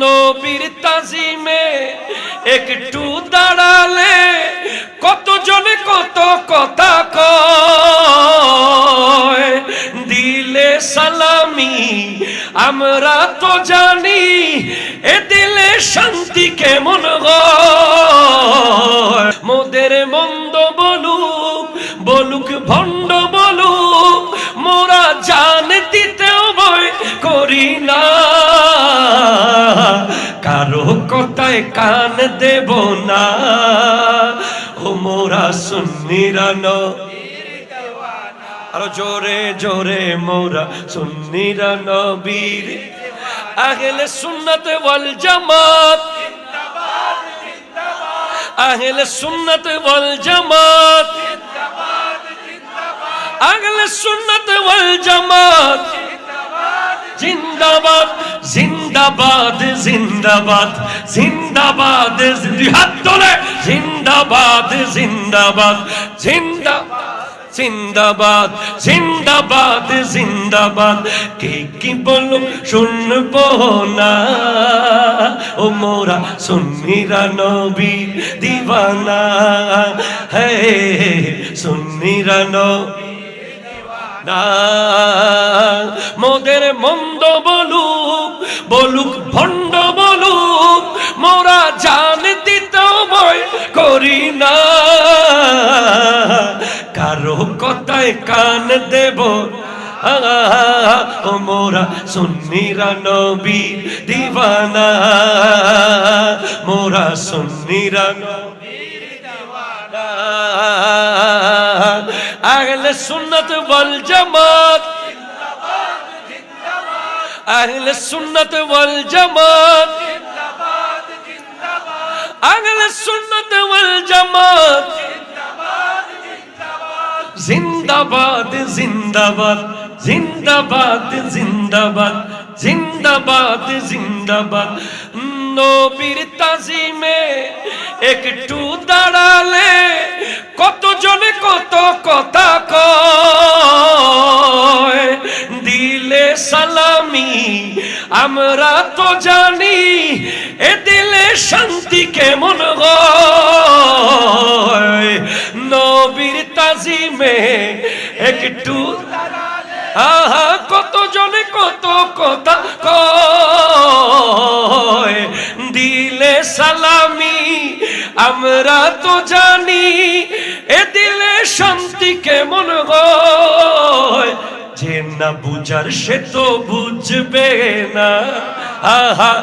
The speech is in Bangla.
নবীর তাজিমে একটু দাঁড়ালে কতজনে কত কথা কয়, দিলে সালামি আমরা তো জানি এ দিলে শান্তি কেমন হয়। মোদের মন্দ বলুক বলুক ভণ্ড বলুক, মোরা জান দিতেও ভয় করি না, কারো কথায় কান দেব না। ও মোরা সুন্নিরা আরো জোরে জোরে, মোরা সুন্নিরা নবীর আহলে সুন্নাত ওয়াল জামাত, আহলে সুন্নাত ওয়াল জামাত, আহলে সুন্নাত ওয়াল জামাত জিন্দাবাদ জিন্দাবাদ জিন্দাবাদ জিন্দাবাদ, হাত তোলে জিন্দাবাদ জিন্দাবাদ জিন্দাবাদ জিন্দাবাদ জিন্দাবাদ জিন্দাবাদ। কে কি বলুক শুনবো না, ও মোরা সুন্নিরা নবীর দিওয়ানা, হে সুন্নিরা নবীর দিওয়ানা। মোদের মন্দ বলুক বলুক ভণ্ড বলুক, মোরা জান দিতেও ভয় করি না, কারো কথায় কান দেব। ও মোরা সুন্নিরা নবীর দিওয়ানা, মোরা সুন্নিরা নবীর দিওয়ানা। আহলে সুন্নাত ওয়াল জামাত, আহলে সুন্নাত ওয়াল জামাত, আহলে সুন্নাত ওয়াল জামাত জিন্দাবাদ জিন্দাবাদ জিন্দাবাদ জিন্দাবাদ জিন্দাবাদ জিন্দাবাদ। নবীর তাজিমে একটু দাঁড়ালে কতজনে কত কথা কয়, দিলে সালামি আমরা তো জানি এ দিলে শান্তি কেমন হয়। নবীর তাজিমে একটু আহা কতজনে কত কথা কয়, দিলে সালামি আমরা তো জানি এ দিলে শান্তি কেমন হয়। যে না বুঝার সে তো বুঝবে না, আহা।